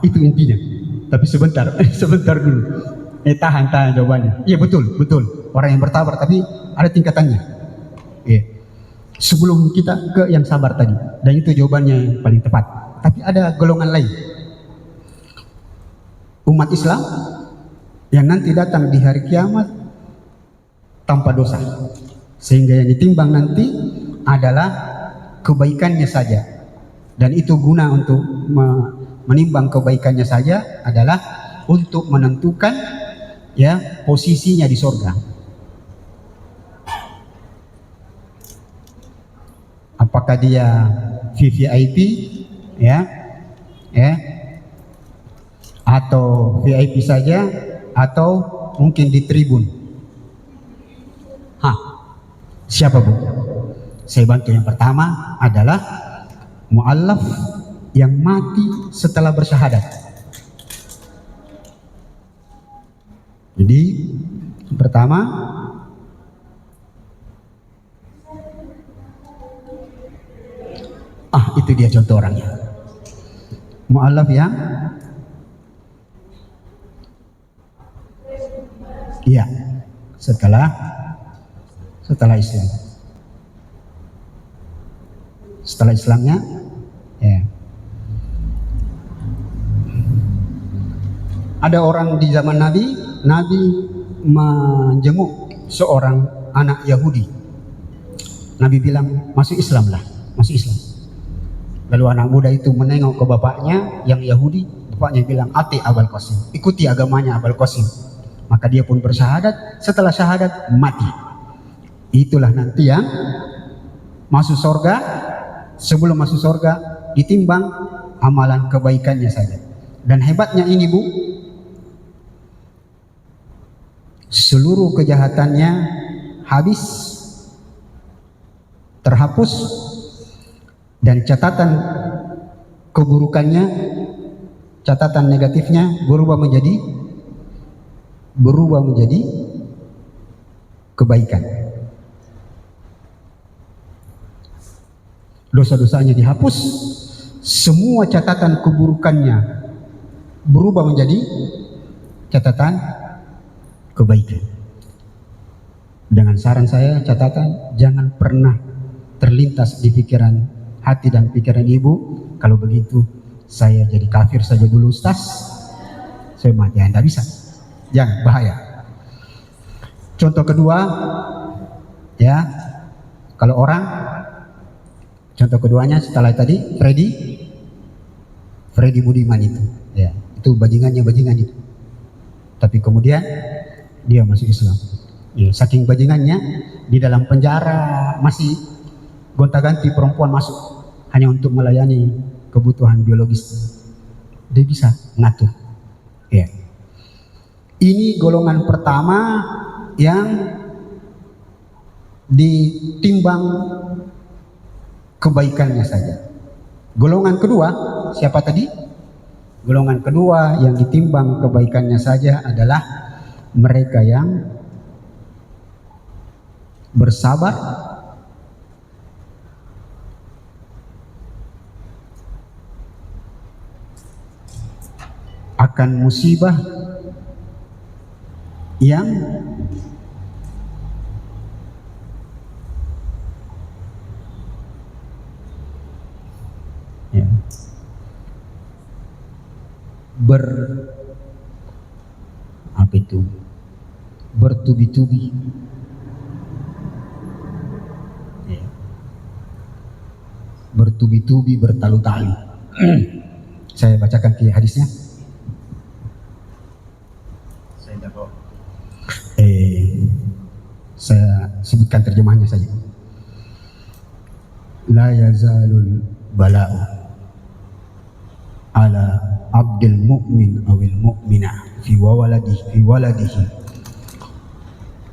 Itu intinya. Tapi sebentar dulu. Tahan jawabannya. Iya, betul. Orang yang bersabar, tapi ada tingkatannya. Sebelum kita ke yang sabar tadi, dan itu jawabannya yang paling tepat. Tapi ada golongan lain, umat Islam yang nanti datang di hari kiamat tanpa dosa, sehingga yang ditimbang nanti adalah kebaikannya saja. Dan itu guna untuk menimbang kebaikannya saja adalah untuk menentukan posisinya di surga. Apakah dia VVIP atau VIP saja, atau mungkin di tribun? Siapa, Bu? Saya bantu. Yang pertama adalah mu'allaf yang mati setelah bersyahadat. Jadi yang pertama itu dia contoh orangnya. Mu'allaf yang setelah Islam. Setelah Islamnya ada orang di zaman Nabi menjenguk seorang anak Yahudi. Nabi bilang, masuk Islam. Lalu anak muda itu menengok ke bapaknya yang Yahudi. Bapaknya bilang, ati Abul Qasim, ikuti agamanya Abul Qasim. Maka dia pun bersyahadat. Setelah syahadat mati. Itulah nanti yang masuk surga. Sebelum masuk surga ditimbang amalan kebaikannya saja. Dan hebatnya ini Bu, seluruh kejahatannya habis, terhapus, dan catatan keburukannya, catatan negatifnya berubah menjadi kebaikan. Dosa-dosanya dihapus, semua catatan keburukannya berubah menjadi catatan kebaikan. Dengan saran saya, catatan jangan pernah terlintas di pikiran hati dan pikiran ibu, kalau begitu saya jadi kafir saja dulu Ustaz, saya mati. Ya, tidak bisa, jangan, bahaya. Contoh kedua, ya, kalau orang, contoh keduanya setelah tadi Freddy Budiman itu, ya, itu bajingan itu. Tapi kemudian dia masuk Islam. Ya, saking bajingannya, di dalam penjara masih gonta-ganti perempuan masuk hanya untuk melayani kebutuhan biologis. Dia bisa ngatur. Ya. Ini golongan pertama yang ditimbang kebaikannya saja. Golongan kedua, siapa tadi? Golongan kedua yang ditimbang kebaikannya saja adalah mereka yang bersabar akan musibah yang bertubi-tubi, ya, bertubi-tubi, bertalu-talu. Saya bacakan ke hadisnya. Saya sebutkan terjemahannya saja. La yazalul bala'u ala abdil mu'min awil mu'mina fi waladihi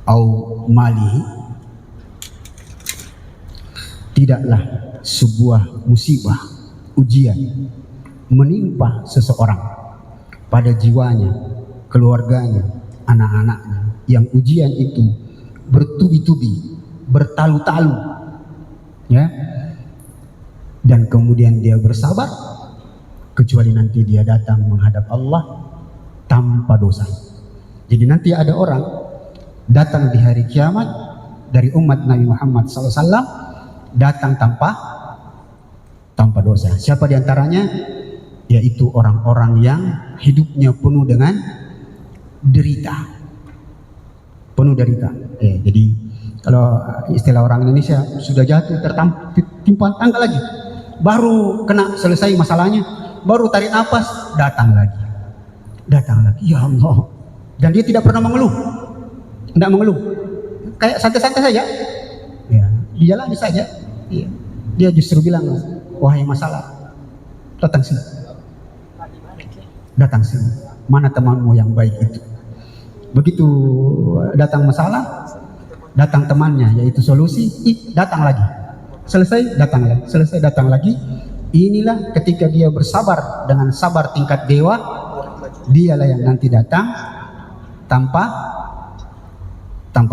au malihi. Tidaklah sebuah musibah, ujian menimpa seseorang pada jiwanya, keluarganya, anak-anaknya, yang ujian itu bertubi-tubi, bertalu-talu, ya, dan kemudian dia bersabar, kecuali nanti dia datang menghadap Allah tanpa dosa. Jadi nanti ada orang datang di hari kiamat dari umat Nabi Muhammad SAW, datang tanpa dosa. Siapa diantaranya? Yaitu orang-orang yang hidupnya penuh dengan derita. Jadi kalau istilah orang Indonesia, sudah jatuh tertimpa tangga lagi, baru kena selesai masalahnya, baru tarik nafas, datang lagi, ya Allah. Dan dia tidak pernah mengeluh, kayak santai-santai saja, ya, dijalani saja. Ya. Dia justru bilang, wahai masalah, datang sini, mana temanmu yang baik itu? Begitu datang masalah, datang temannya yaitu solusi, datang lagi, selesai datang lagi. Inilah ketika dia bersabar dengan sabar tingkat dewa, dialah yang nanti datang tanpa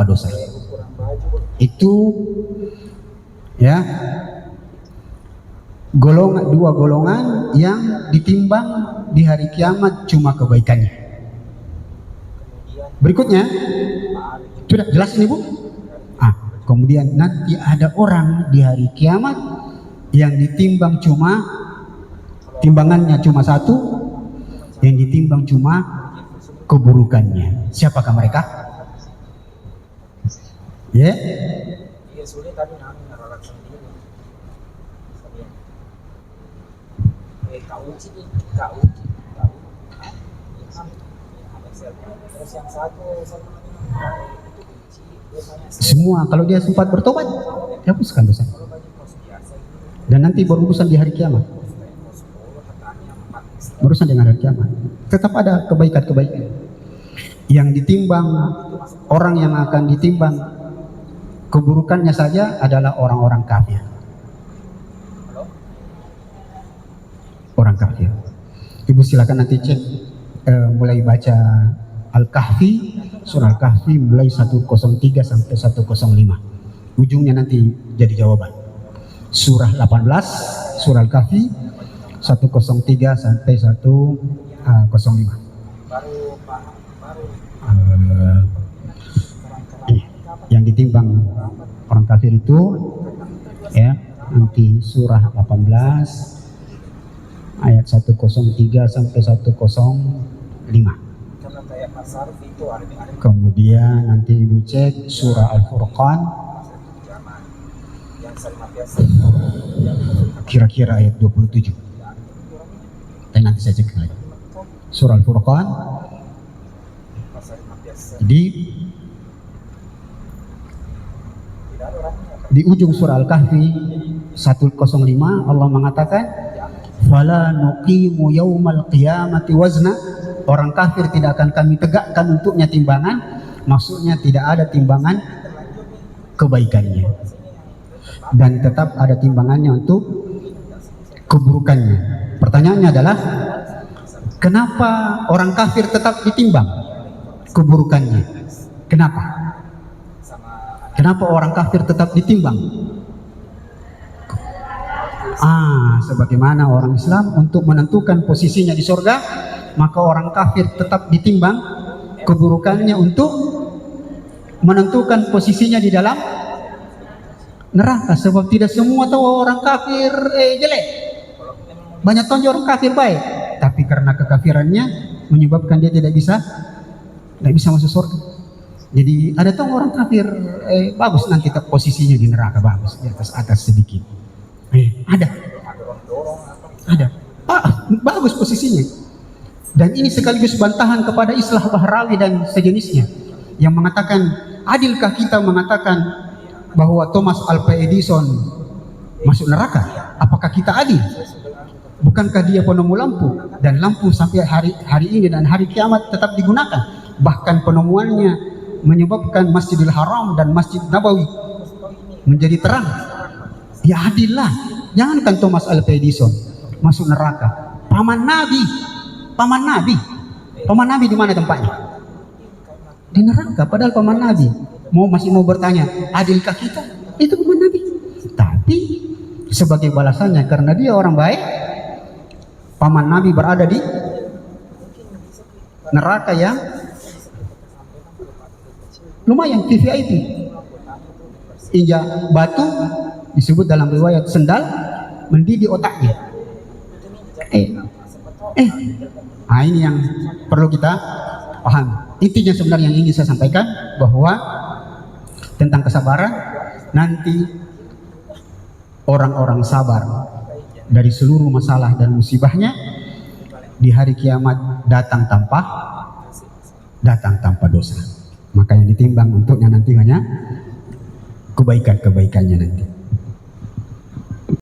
dosa. Itu, ya, dua golongan yang ditimbang di hari kiamat cuma kebaikannya. Berikutnya, sudah jelas ini Bu? Kemudian nanti ada orang di hari kiamat yang ditimbang timbangannya cuma satu, yang ditimbang cuma keburukannya. Siapakah mereka? Ya? Terus yang satu itu benci, Semua kalau dia sempat bertobat, dihapuskan dosa. Dan nanti berurusan di hari kiamat. Berurusan dengan hari kiamat. Tetap ada kebaikan-kebaikan. Yang ditimbang, orang yang akan ditimbang keburukannya saja adalah orang-orang kafir. Orang kafir. Ibu silakan nanti cek, mulai baca Al-Kahfi, surah Al-Kahfi mulai 103 sampai 105. Ujungnya nanti jadi jawaban. Surah 18, surah Al-Kahfi 103 sampai 105. Yang ditimbang orang kafir itu ya nanti surah 18 ayat 103 sampai 105. Kemudian nanti ibu cek surah Al-Furqan kira-kira ayat 27. Dan nanti saya cek lagi. Surah Al-Furqan. Jadi di ujung surah Al-Kahfi 105 Allah mengatakan fala nuqimu yaumal qiyamati wazna. Orang kafir tidak akan kami tegakkan untuknya timbangan, maksudnya tidak ada timbangan kebaikannya dan tetap ada timbangannya untuk keburukannya. Pertanyaannya adalah kenapa orang kafir tetap ditimbang keburukannya? Kenapa? Kenapa orang kafir tetap ditimbang? Sebagaimana orang Islam untuk menentukan posisinya di surga, maka orang kafir tetap ditimbang keburukannya untuk menentukan posisinya di dalam neraka. Sebab tidak semua tahu orang kafir jelek. Banyak tahu orang kafir baik, tapi karena kekafirannya menyebabkan dia tidak bisa masuk surga. Jadi ada tahu orang kafir bagus nanti posisinya di neraka, bagus di atas sedikit. Ada bagus posisinya. Dan ini sekaligus bantahan kepada Islah Bahrawi dan sejenisnya yang mengatakan, adilkah kita mengatakan bahwa Thomas Alva Edison masuk neraka? Apakah kita adil? Bukankah dia penemu lampu, dan lampu sampai hari ini dan hari kiamat tetap digunakan? Bahkan penemuannya menyebabkan Masjidil Haram dan Masjid Nabawi menjadi terang. Ya adil lah. Jangankan Thomas Alva Edison masuk neraka, paman Nabi di mana tempatnya? Di neraka. Padahal paman Nabi masih mau bertanya, adilkah kita? Itu paman Nabi. Tapi sebagai balasannya karena dia orang baik, paman Nabi berada di neraka yang lumayan VIP. Injak batu disebut dalam riwayat sendal mendidih otaknya. Ini yang perlu kita paham. Intinya sebenarnya yang ingin saya sampaikan bahwa tentang kesabaran, nanti orang-orang sabar dari seluruh masalah dan musibahnya di hari kiamat datang tanpa dosa. Maka yang ditimbang untuknya nanti hanya kebaikan-kebaikannya nanti.